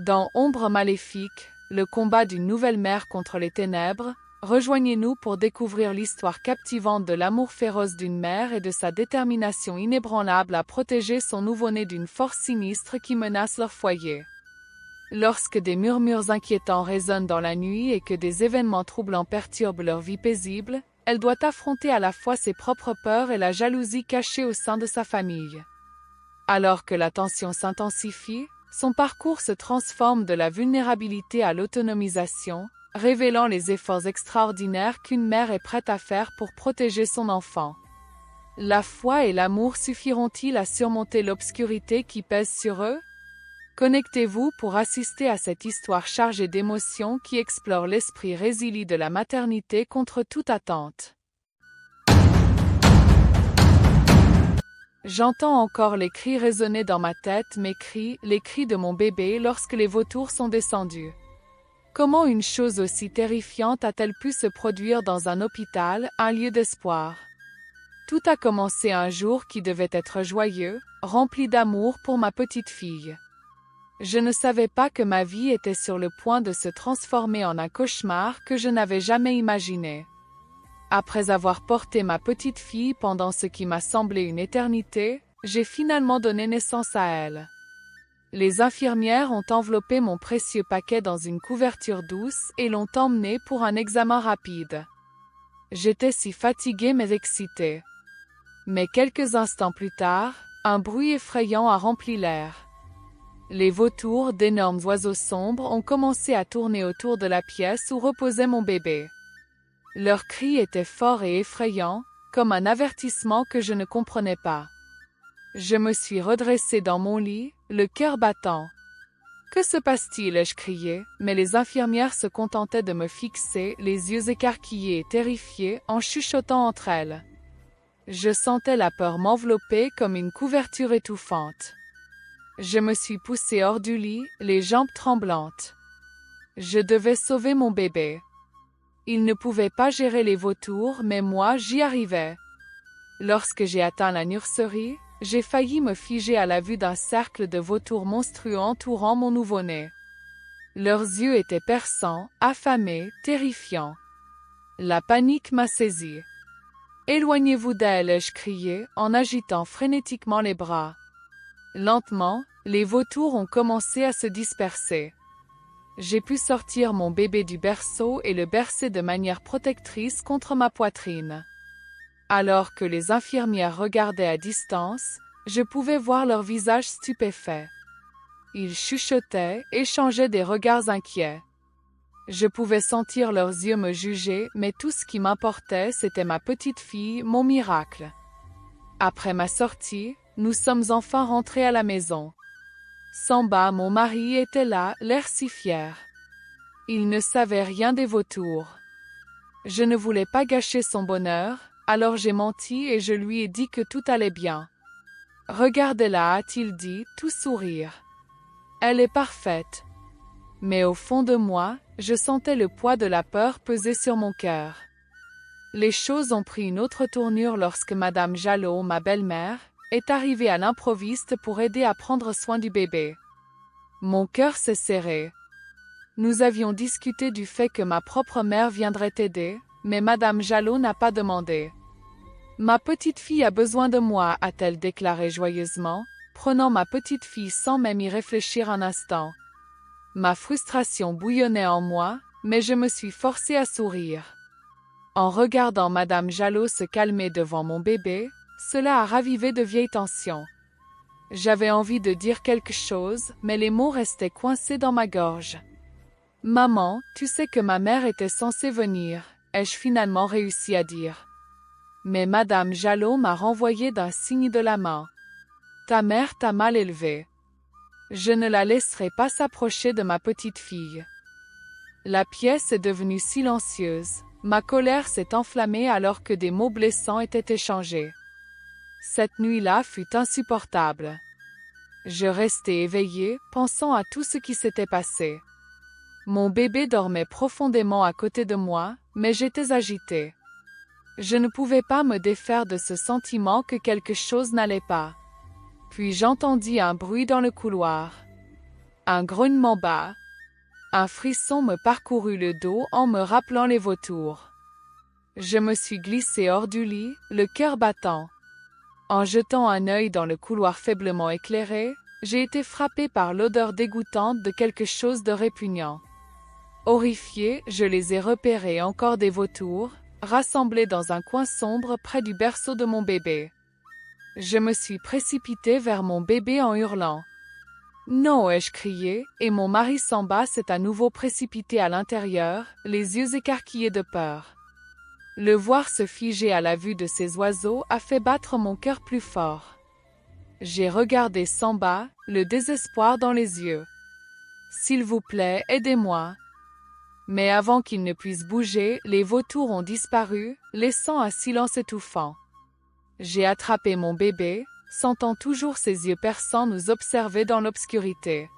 Dans Ombre maléfique, le combat d'une nouvelle mère contre les ténèbres, rejoignez-nous pour découvrir l'histoire captivante de l'amour féroce d'une mère et de sa détermination inébranlable à protéger son nouveau-né d'une force sinistre qui menace leur foyer. Lorsque des murmures inquiétants résonnent dans la nuit et que des événements troublants perturbent leur vie paisible, elle doit affronter à la fois ses propres peurs et la jalousie cachée au sein de sa famille. Alors que la tension s'intensifie, son parcours se transforme de la vulnérabilité à l'autonomisation, révélant les efforts extraordinaires qu'une mère est prête à faire pour protéger son enfant. La foi et l'amour suffiront-ils à surmonter l'obscurité qui pèse sur eux? Connectez-vous pour assister à cette histoire chargée d'émotions qui explore l'esprit résilient de la maternité contre toute attente. J'entends encore les cris résonner dans ma tête, mes cris, les cris de mon bébé lorsque les vautours sont descendus. Comment une chose aussi terrifiante a-t-elle pu se produire dans un hôpital, un lieu d'espoir? Tout a commencé un jour qui devait être joyeux, rempli d'amour pour ma petite fille. Je ne savais pas que ma vie était sur le point de se transformer en un cauchemar que je n'avais jamais imaginé. Après avoir porté ma petite fille pendant ce qui m'a semblé une éternité, j'ai finalement donné naissance à elle. Les infirmières ont enveloppé mon précieux paquet dans une couverture douce et l'ont emmené pour un examen rapide. J'étais si fatiguée mais excitée. Mais quelques instants plus tard, un bruit effrayant a rempli l'air. Les vautours, d'énormes oiseaux sombres, ont commencé à tourner autour de la pièce où reposait mon bébé. Leurs cris étaient forts et effrayants, comme un avertissement que je ne comprenais pas. Je me suis redressée dans mon lit, le cœur battant. « Que se passe-t-il » ai-je crié, mais les infirmières se contentaient de me fixer, les yeux écarquillés et terrifiés, en chuchotant entre elles. Je sentais la peur m'envelopper comme une couverture étouffante. Je me suis poussée hors du lit, les jambes tremblantes. Je devais sauver mon bébé. Il ne pouvait pas gérer les vautours, mais moi, j'y arrivais. Lorsque j'ai atteint la nurserie, j'ai failli me figer à la vue d'un cercle de vautours monstrueux entourant mon nouveau-né. Leurs yeux étaient perçants, affamés, terrifiants. La panique m'a saisie. « Éloignez-vous d'elle » ai-je crié, en agitant frénétiquement les bras. Lentement, les vautours ont commencé à se disperser. J'ai pu sortir mon bébé du berceau et le bercer de manière protectrice contre ma poitrine. Alors que les infirmières regardaient à distance, je pouvais voir leurs visages stupéfaits. Ils chuchotaient, échangeaient des regards inquiets. Je pouvais sentir leurs yeux me juger, mais tout ce qui m'importait, c'était ma petite fille, mon miracle. Après ma sortie, nous sommes enfin rentrés à la maison. Samba, mon mari, était là, l'air si fier. Il ne savait rien des vautours. Je ne voulais pas gâcher son bonheur, alors j'ai menti et je lui ai dit que tout allait bien. « Regardez-la » a-t-il dit, tout sourire. « Elle est parfaite. » Mais au fond de moi, je sentais le poids de la peur peser sur mon cœur. Les choses ont pris une autre tournure lorsque Madame Jalot, ma belle-mère, est arrivée à l'improviste pour aider à prendre soin du bébé. Mon cœur s'est serré. Nous avions discuté du fait que ma propre mère viendrait aider, mais Madame Jalot n'a pas demandé. « Ma petite fille a besoin de moi » a-t-elle déclaré joyeusement, prenant ma petite fille sans même y réfléchir un instant. Ma frustration bouillonnait en moi, mais je me suis forcée à sourire. En regardant Madame Jalot se calmer devant mon bébé, cela a ravivé de vieilles tensions. J'avais envie de dire quelque chose, mais les mots restaient coincés dans ma gorge. « Maman, tu sais que ma mère était censée venir » ai-je finalement réussi à dire. Mais Madame Jalot m'a renvoyé d'un signe de la main. « Ta mère t'a mal élevée. Je ne la laisserai pas s'approcher de ma petite fille. » La pièce est devenue silencieuse. Ma colère s'est enflammée alors que des mots blessants étaient échangés. Cette nuit-là fut insupportable. Je restais éveillée, pensant à tout ce qui s'était passé. Mon bébé dormait profondément à côté de moi, mais j'étais agitée. Je ne pouvais pas me défaire de ce sentiment que quelque chose n'allait pas. Puis j'entendis un bruit dans le couloir. Un grognement bas. Un frisson me parcourut le dos en me rappelant les vautours. Je me suis glissée hors du lit, le cœur battant. En jetant un œil dans le couloir faiblement éclairé, j'ai été frappée par l'odeur dégoûtante de quelque chose de répugnant. Horrifiée, je les ai repérés, encore des vautours, rassemblés dans un coin sombre près du berceau de mon bébé. Je me suis précipitée vers mon bébé en hurlant. « Non !» ai-je crié, et mon mari Samba s'est à nouveau précipité à l'intérieur, les yeux écarquillés de peur. Le voir se figer à la vue de ces oiseaux a fait battre mon cœur plus fort. J'ai regardé Samba, le désespoir dans les yeux. « S'il vous plaît, aidez-moi !» Mais avant qu'il ne puisse bouger, les vautours ont disparu, laissant un silence étouffant. J'ai attrapé mon bébé, sentant toujours ses yeux perçants nous observer dans l'obscurité.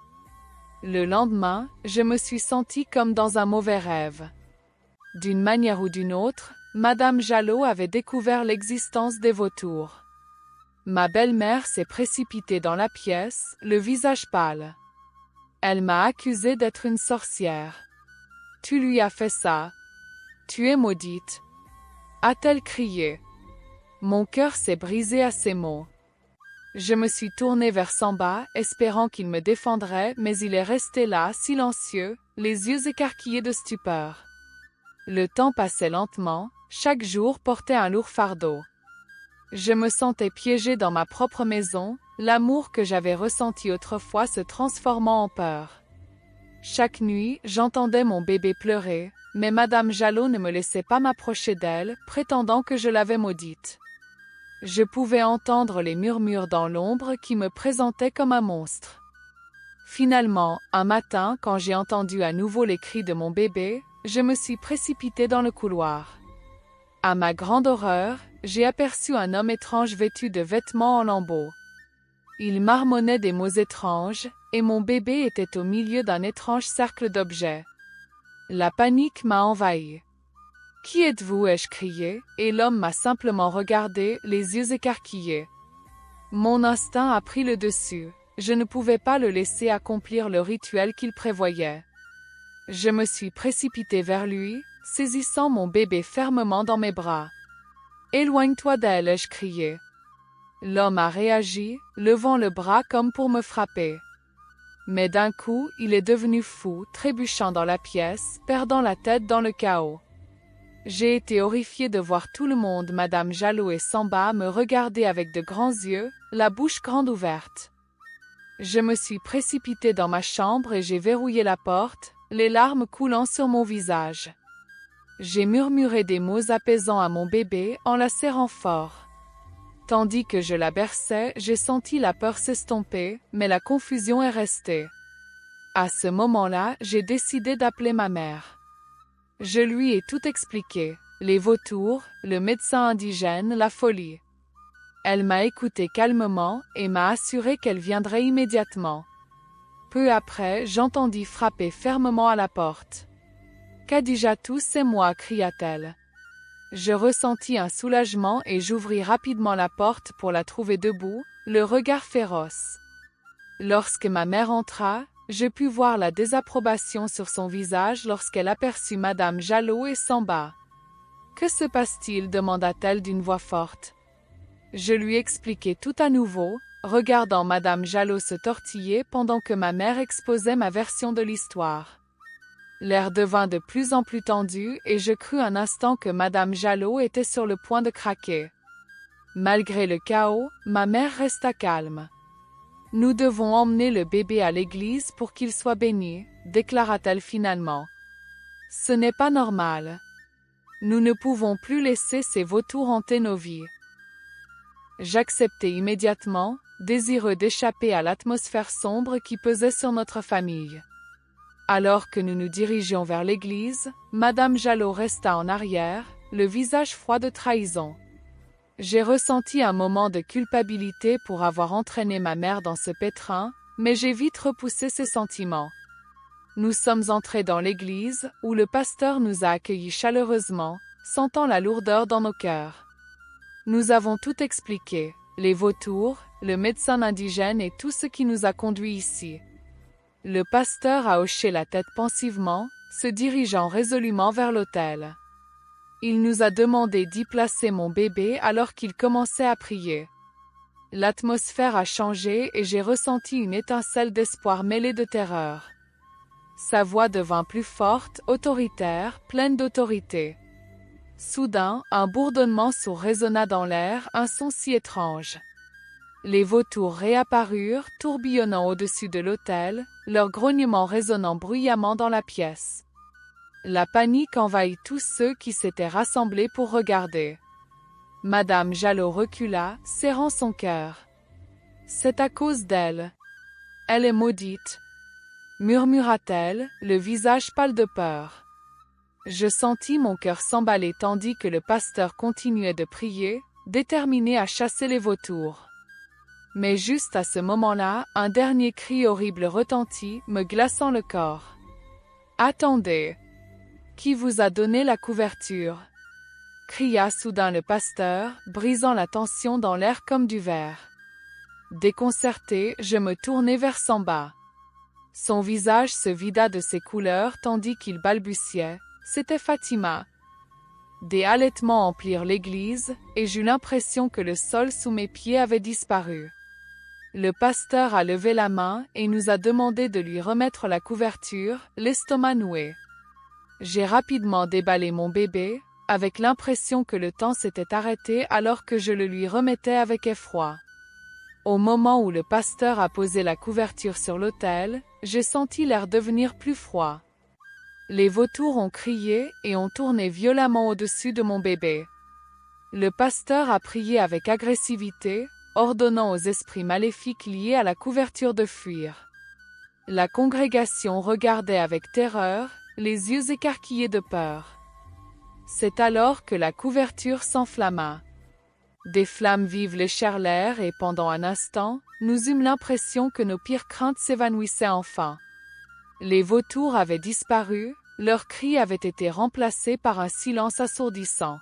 Le lendemain, je me suis sentie comme dans un mauvais rêve. D'une manière ou d'une autre, Madame Jalot avait découvert l'existence des vautours. Ma belle-mère s'est précipitée dans la pièce, le visage pâle. Elle m'a accusée d'être une sorcière. « Tu lui as fait ça. Tu es maudite. » a-t-elle crié. Mon cœur s'est brisé à ces mots. Je me suis tournée vers Samba, espérant qu'il me défendrait, mais il est resté là, silencieux, les yeux écarquillés de stupeur. Le temps passait lentement, chaque jour portait un lourd fardeau. Je me sentais piégée dans ma propre maison, l'amour que j'avais ressenti autrefois se transformant en peur. Chaque nuit, j'entendais mon bébé pleurer, mais Madame Jalot ne me laissait pas m'approcher d'elle, prétendant que je l'avais maudite. Je pouvais entendre les murmures dans l'ombre qui me présentaient comme un monstre. Finalement, un matin, quand j'ai entendu à nouveau les cris de mon bébé, je me suis précipitée dans le couloir. À ma grande horreur, j'ai aperçu un homme étrange vêtu de vêtements en lambeaux. Il marmonnait des mots étranges, et mon bébé était au milieu d'un étrange cercle d'objets. La panique m'a envahie. « Qui êtes-vous » ai-je crié, et l'homme m'a simplement regardé, les yeux écarquillés. Mon instinct a pris le dessus. Je ne pouvais pas le laisser accomplir le rituel qu'il prévoyait. Je me suis précipitée vers lui, saisissant mon bébé fermement dans mes bras. « Éloigne-toi d'elle » ai-je crié. L'homme a réagi, levant le bras comme pour me frapper. Mais d'un coup, il est devenu fou, trébuchant dans la pièce, perdant la tête dans le chaos. J'ai été horrifiée de voir tout le monde, Madame Jalot et Samba, me regarder avec de grands yeux, la bouche grande ouverte. Je me suis précipitée dans ma chambre et j'ai verrouillé la porte, les larmes coulant sur mon visage. J'ai murmuré des mots apaisants à mon bébé en la serrant fort. Tandis que je la berçais, j'ai senti la peur s'estomper, mais la confusion est restée. À ce moment-là, j'ai décidé d'appeler ma mère. Je lui ai tout expliqué, les vautours, le médecin indigène, la folie. Elle m'a écouté calmement et m'a assuré qu'elle viendrait immédiatement. Peu après, j'entendis frapper fermement à la porte. « Khadijatou, c'est moi » cria-t-elle. Je ressentis un soulagement et j'ouvris rapidement la porte pour la trouver debout, le regard féroce. Lorsque ma mère entra, je pus voir la désapprobation sur son visage lorsqu'elle aperçut Madame Jalot et Samba. « Que se passe-t-il » demanda-t-elle d'une voix forte. Je lui expliquai tout à nouveau, regardant Madame Jalot se tortiller pendant que ma mère exposait ma version de l'histoire. L'air devint de plus en plus tendu et je crus un instant que Madame Jalot était sur le point de craquer. Malgré le chaos, ma mère resta calme. « Nous devons emmener le bébé à l'église pour qu'il soit béni » déclara-t-elle finalement. « Ce n'est pas normal. Nous ne pouvons plus laisser ces vautours hanter nos vies. » J'acceptai immédiatement, désireux d'échapper à l'atmosphère sombre qui pesait sur notre famille. Alors que nous nous dirigions vers l'église, Madame Jalot resta en arrière, le visage froid de trahison. J'ai ressenti un moment de culpabilité pour avoir entraîné ma mère dans ce pétrin, mais j'ai vite repoussé ces sentiments. Nous sommes entrés dans l'église, où le pasteur nous a accueillis chaleureusement, sentant la lourdeur dans nos cœurs. Nous avons tout expliqué, les vautours, le médecin indigène et tout ce qui nous a conduits ici. Le pasteur a hoché la tête pensivement, se dirigeant résolument vers l'autel. Il nous a demandé d'y placer mon bébé alors qu'il commençait à prier. L'atmosphère a changé et j'ai ressenti une étincelle d'espoir mêlée de terreur. Sa voix devint plus forte, autoritaire, pleine d'autorité. Soudain, un bourdonnement sourd résonna dans l'air, un son si étrange. Les vautours réapparurent, tourbillonnant au-dessus de l'autel, leur grognement résonnant bruyamment dans la pièce. La panique envahit tous ceux qui s'étaient rassemblés pour regarder. Madame Jalot recula, serrant son cœur. « C'est à cause d'elle. Elle est maudite, » murmura-t-elle, le visage pâle de peur. Je sentis mon cœur s'emballer tandis que le pasteur continuait de prier, déterminé à chasser les vautours. Mais juste à ce moment-là, un dernier cri horrible retentit, me glaçant le corps. « Attendez! Qui vous a donné la couverture? » cria soudain le pasteur, brisant la tension dans l'air comme du verre. Déconcerté, je me tournai vers Samba. Son visage se vida de ses couleurs tandis qu'il balbutiait. C'était Fatima. Des halètements emplirent l'église, et j'eus l'impression que le sol sous mes pieds avait disparu. Le pasteur a levé la main et nous a demandé de lui remettre la couverture, l'estomac noué. J'ai rapidement déballé mon bébé, avec l'impression que le temps s'était arrêté alors que je le lui remettais avec effroi. Au moment où le pasteur a posé la couverture sur l'autel, j'ai senti l'air devenir plus froid. Les vautours ont crié et ont tourné violemment au-dessus de mon bébé. Le pasteur a prié avec agressivité, ordonnant aux esprits maléfiques liés à la couverture de fuir. La congrégation regardait avec terreur, les yeux écarquillés de peur. C'est alors que la couverture s'enflamma. Des flammes vives léchèrent et pendant un instant, nous eûmes l'impression que nos pires craintes s'évanouissaient enfin. Les vautours avaient disparu, leurs cris avaient été remplacés par un silence assourdissant.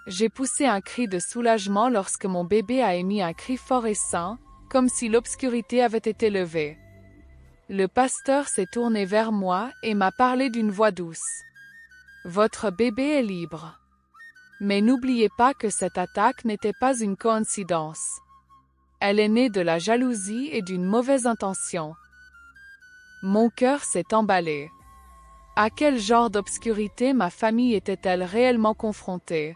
J'ai poussé un cri de soulagement lorsque mon bébé a émis un cri fort et sain, comme si l'obscurité avait été levée. Le pasteur s'est tourné vers moi et m'a parlé d'une voix douce. « Votre bébé est libre. Mais n'oubliez pas que cette attaque n'était pas une coïncidence. Elle est née de la jalousie et d'une mauvaise intention. » Mon cœur s'est emballé. À quel genre d'obscurité ma famille était-elle réellement confrontée?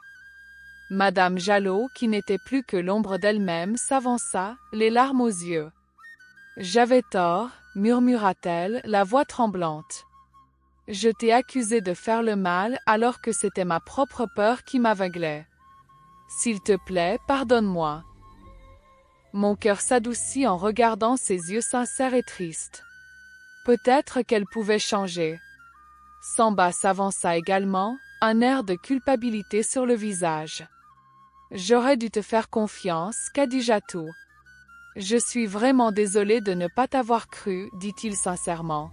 Madame Jalot, qui n'était plus que l'ombre d'elle-même, s'avança, les larmes aux yeux. « J'avais tort, » murmura-t-elle, la voix tremblante. « Je t'ai accusé de faire le mal alors que c'était ma propre peur qui m'aveuglait. S'il te plaît, pardonne-moi. » Mon cœur s'adoucit en regardant ses yeux sincères et tristes. Peut-être qu'elle pouvait changer. Samba s'avança également, un air de culpabilité sur le visage. « J'aurais dû te faire confiance, Khadijatou. Je suis vraiment désolé de ne pas t'avoir cru, dit-il sincèrement.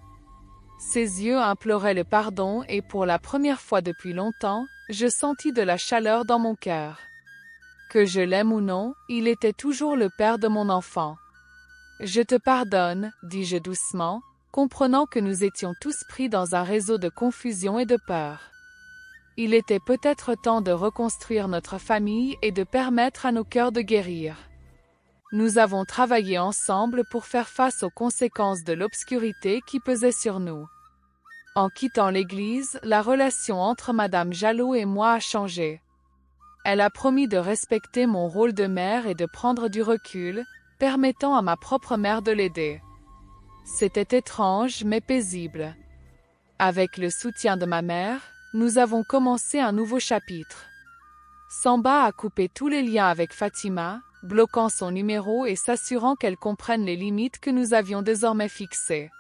Ses yeux imploraient le pardon et pour la première fois depuis longtemps, je sentis de la chaleur dans mon cœur. Que je l'aime ou non, il était toujours le père de mon enfant. Je te pardonne, dis-je doucement, comprenant que nous étions tous pris dans un réseau de confusion et de peur. Il était peut-être temps de reconstruire notre famille et de permettre à nos cœurs de guérir. Nous avons travaillé ensemble pour faire face aux conséquences de l'obscurité qui pesait sur nous. En quittant l'église, la relation entre Madame Jalot et moi a changé. Elle a promis de respecter mon rôle de mère et de prendre du recul, permettant à ma propre mère de l'aider. C'était étrange mais paisible. Avec le soutien de ma mère, nous avons commencé un nouveau chapitre. Samba a coupé tous les liens avec Fatima, bloquant son numéro et s'assurant qu'elle comprenne les limites que nous avions désormais fixées.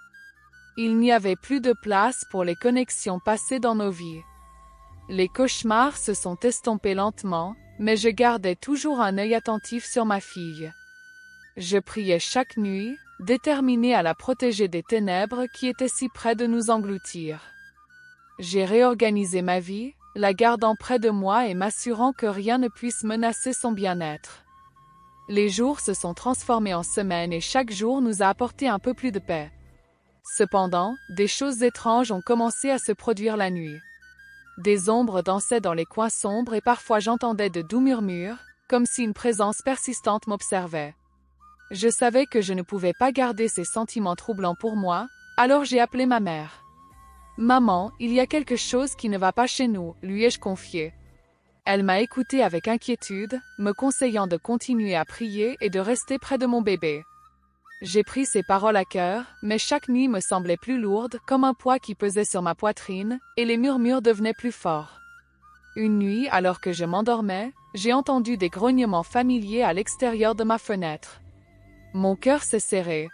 Il n'y avait plus de place pour les connexions passées dans nos vies. Les cauchemars se sont estompés lentement, mais je gardais toujours un œil attentif sur ma fille. Je priais chaque nuit, déterminée à la protéger des ténèbres qui étaient si près de nous engloutir. J'ai réorganisé ma vie, la gardant près de moi et m'assurant que rien ne puisse menacer son bien-être. Les jours se sont transformés en semaines et chaque jour nous a apporté un peu plus de paix. Cependant, des choses étranges ont commencé à se produire la nuit. Des ombres dansaient dans les coins sombres et parfois j'entendais de doux murmures, comme si une présence persistante m'observait. Je savais que je ne pouvais pas garder ces sentiments troublants pour moi, alors j'ai appelé ma mère. « Maman, il y a quelque chose qui ne va pas chez nous », lui ai-je confié. Elle m'a écouté avec inquiétude, me conseillant de continuer à prier et de rester près de mon bébé. J'ai pris ces paroles à cœur, mais chaque nuit me semblait plus lourde, comme un poids qui pesait sur ma poitrine, et les murmures devenaient plus forts. Une nuit, alors que je m'endormais, j'ai entendu des grognements familiers à l'extérieur de ma fenêtre. Mon cœur s'est serré.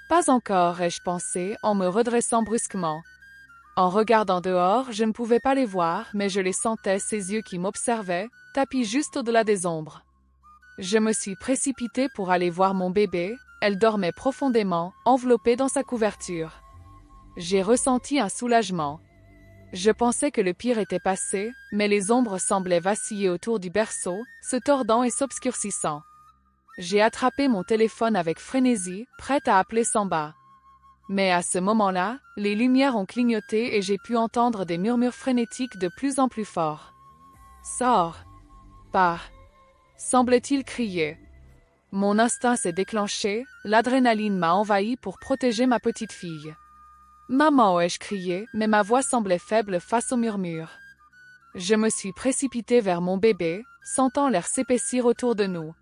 Pas encore, ai-je pensé, en me redressant brusquement. En regardant dehors, je ne pouvais pas les voir, mais je les sentais, ces yeux qui m'observaient, tapis juste au-delà des ombres. Je me suis précipitée pour aller voir mon bébé, elle dormait profondément, enveloppée dans sa couverture. J'ai ressenti un soulagement. Je pensais que le pire était passé, mais les ombres semblaient vaciller autour du berceau, se tordant et s'obscurcissant. J'ai attrapé mon téléphone avec frénésie, prête à appeler Samba. Mais à ce moment-là, les lumières ont clignoté et j'ai pu entendre des murmures frénétiques de plus en plus forts. « Sors !» Pars !» semble-t-il crier. Mon instinct s'est déclenché, l'adrénaline m'a envahi pour protéger ma petite fille. « Maman !» ai-je crié, mais ma voix semblait faible face aux murmures. Je me suis précipitée vers mon bébé, sentant l'air s'épaissir autour de nous.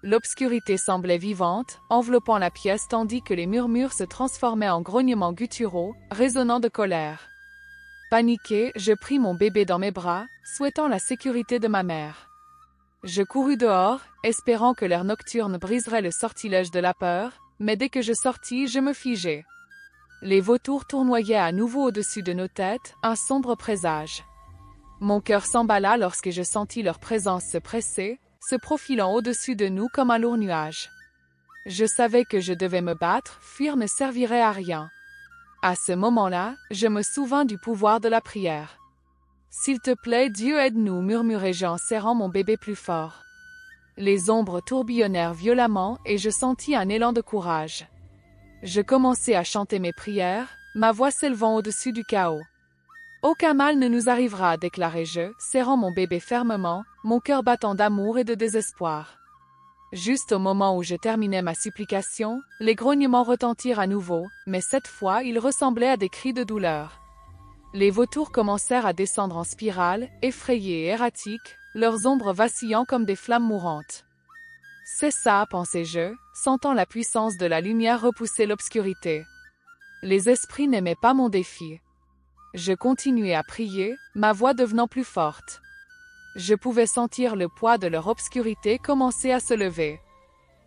L'obscurité semblait vivante, enveloppant la pièce tandis que les murmures se transformaient en grognements gutturaux, résonnant de colère. Paniquée, je pris mon bébé dans mes bras, souhaitant la sécurité de ma mère. Je courus dehors, espérant que l'air nocturne briserait le sortilège de la peur, mais dès que je sortis, je me figeai. Les vautours tournoyaient à nouveau au-dessus de nos têtes, un sombre présage. Mon cœur s'emballa lorsque je sentis leur présence se presser, se profilant au-dessus de nous comme un lourd nuage. Je savais que je devais me battre, fuir ne servirait à rien. À ce moment-là, je me souvins du pouvoir de la prière. « S'il te plaît, Dieu, aide-nous » murmurai-je en serrant mon bébé plus fort. Les ombres tourbillonnèrent violemment et je sentis un élan de courage. Je commençai à chanter mes prières, ma voix s'élevant au-dessus du chaos. « Aucun mal ne nous arrivera » déclarai-je, serrant mon bébé fermement, mon cœur battant d'amour et de désespoir. Juste au moment où je terminais ma supplication, les grognements retentirent à nouveau, mais cette fois ils ressemblaient à des cris de douleur. Les vautours commencèrent à descendre en spirale, effrayés et erratiques, leurs ombres vacillant comme des flammes mourantes. « C'est ça, pensai-je, sentant la puissance de la lumière repousser l'obscurité. Les esprits n'aimaient pas mon défi. Je continuai à prier, ma voix devenant plus forte. Je pouvais sentir le poids de leur obscurité commencer à se lever.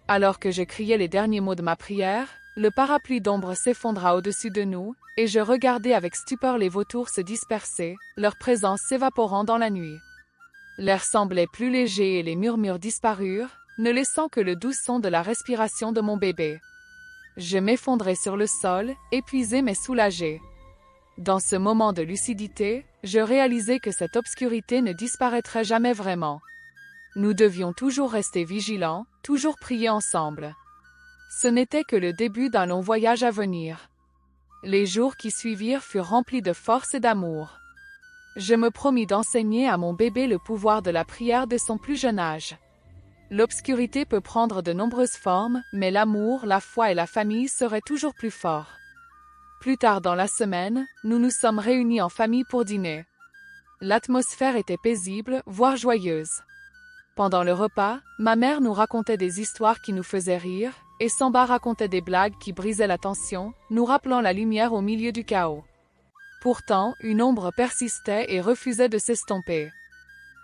Alors que je criais les derniers mots de ma prière, le parapluie d'ombre s'effondra au-dessus de nous, et je regardai avec stupeur les vautours se disperser, leur présence s'évaporant dans la nuit. L'air semblait plus léger et les murmures disparurent, ne laissant que le doux son de la respiration de mon bébé. Je m'effondrai sur le sol, épuisé mais soulagé. Dans ce moment de lucidité, je réalisai que cette obscurité ne disparaîtrait jamais vraiment. Nous devions toujours rester vigilants, toujours prier ensemble. Ce n'était que le début d'un long voyage à venir. Les jours qui suivirent furent remplis de force et d'amour. Je me promis d'enseigner à mon bébé le pouvoir de la prière dès son plus jeune âge. L'obscurité peut prendre de nombreuses formes, mais l'amour, la foi et la famille seraient toujours plus forts. Plus tard dans la semaine, nous nous sommes réunis en famille pour dîner. L'atmosphère était paisible, voire joyeuse. Pendant le repas, ma mère nous racontait des histoires qui nous faisaient rire, et Samba racontait des blagues qui brisaient la tension, nous rappelant la lumière au milieu du chaos. Pourtant, une ombre persistait et refusait de s'estomper.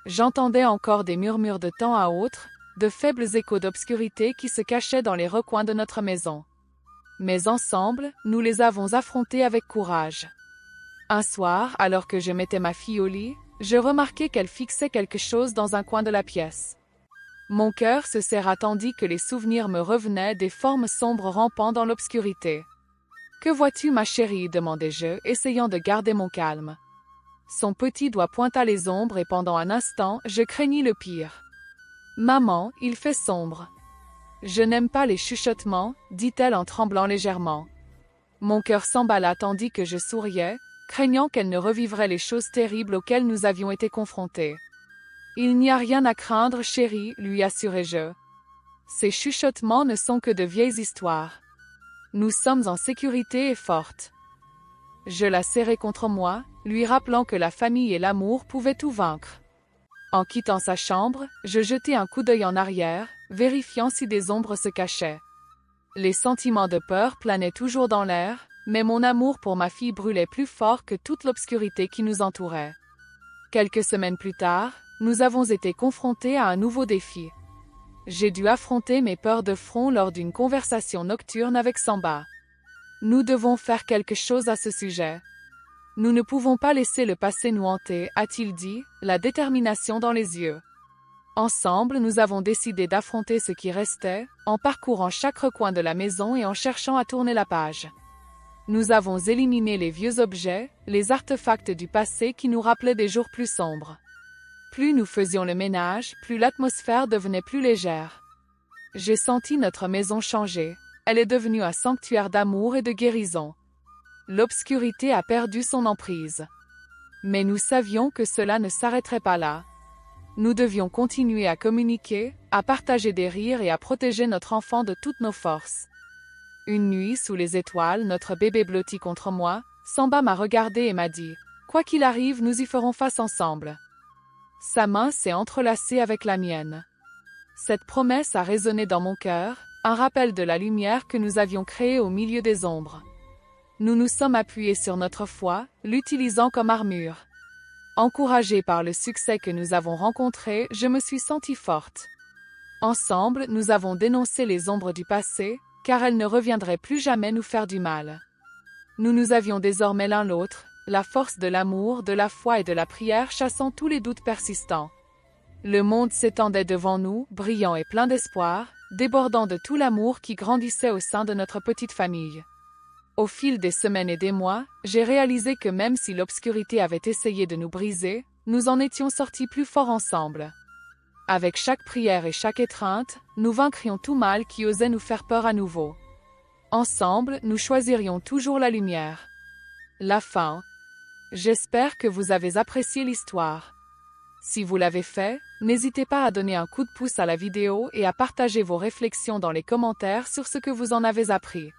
J'entendais encore des murmures de temps à autre, de faibles échos d'obscurité qui se cachaient dans les recoins de notre maison. Mais ensemble, nous les avons affrontés avec courage. Un soir, alors que je mettais ma fille au lit, je remarquai qu'elle fixait quelque chose dans un coin de la pièce. Mon cœur se serra tandis que les souvenirs me revenaient des formes sombres rampant dans l'obscurité. « Que vois-tu, ma chérie ?» demandai-je, essayant de garder mon calme. Son petit doigt pointa les ombres et pendant un instant, je craignis le pire. « Maman, il fait sombre. » « Je n'aime pas les chuchotements, dit-elle en tremblant légèrement. Mon cœur s'emballa tandis que je souriais, craignant qu'elle ne revivrait les choses terribles auxquelles nous avions été confrontés. Il n'y a rien à craindre, chérie, lui assurai-je. Ces chuchotements ne sont que de vieilles histoires. Nous sommes en sécurité et fortes. Je la serrai contre moi, lui rappelant que la famille et l'amour pouvaient tout vaincre. En quittant sa chambre, je jetai un coup d'œil en arrière, vérifiant si des ombres se cachaient. Les sentiments de peur planaient toujours dans l'air, mais mon amour pour ma fille brûlait plus fort que toute l'obscurité qui nous entourait. Quelques semaines plus tard, nous avons été confrontés à un nouveau défi. J'ai dû affronter mes peurs de front lors d'une conversation nocturne avec Samba. Nous devons faire quelque chose à ce sujet. Nous ne pouvons pas laisser le passé nous hanter, a-t-il dit, la détermination dans les yeux. Ensemble, nous avons décidé d'affronter ce qui restait, en parcourant chaque recoin de la maison et en cherchant à tourner la page. Nous avons éliminé les vieux objets, les artefacts du passé qui nous rappelaient des jours plus sombres. Plus nous faisions le ménage, plus l'atmosphère devenait plus légère. J'ai senti notre maison changer. Elle est devenue un sanctuaire d'amour et de guérison. L'obscurité a perdu son emprise. Mais nous savions que cela ne s'arrêterait pas là. Nous devions continuer à communiquer, à partager des rires et à protéger notre enfant de toutes nos forces. Une nuit, sous les étoiles, notre bébé blotti contre moi, Samba m'a regardé et m'a dit « Quoi qu'il arrive, nous y ferons face ensemble ». Sa main s'est entrelacée avec la mienne. Cette promesse a résonné dans mon cœur, un rappel de la lumière que nous avions créée au milieu des ombres. Nous nous sommes appuyés sur notre foi, l'utilisant comme armure. Encouragée par le succès que nous avons rencontré, je me suis sentie forte. Ensemble, nous avons dénoncé les ombres du passé, car elles ne reviendraient plus jamais nous faire du mal. Nous nous avions désormais l'un l'autre, la force de l'amour, de la foi et de la prière chassant tous les doutes persistants. Le monde s'étendait devant nous, brillant et plein d'espoir, débordant de tout l'amour qui grandissait au sein de notre petite famille. Au fil des semaines et des mois, j'ai réalisé que même si l'obscurité avait essayé de nous briser, nous en étions sortis plus forts ensemble. Avec chaque prière et chaque étreinte, nous vaincrions tout mal qui osait nous faire peur à nouveau. Ensemble, nous choisirions toujours la lumière. La fin. J'espère que vous avez apprécié l'histoire. Si vous l'avez fait, n'hésitez pas à donner un coup de pouce à la vidéo et à partager vos réflexions dans les commentaires sur ce que vous en avez appris.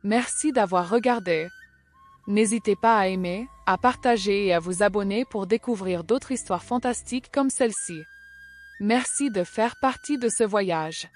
Merci d'avoir regardé. N'hésitez pas à aimer, à partager et à vous abonner pour découvrir d'autres histoires fantastiques comme celle-ci. Merci de faire partie de ce voyage.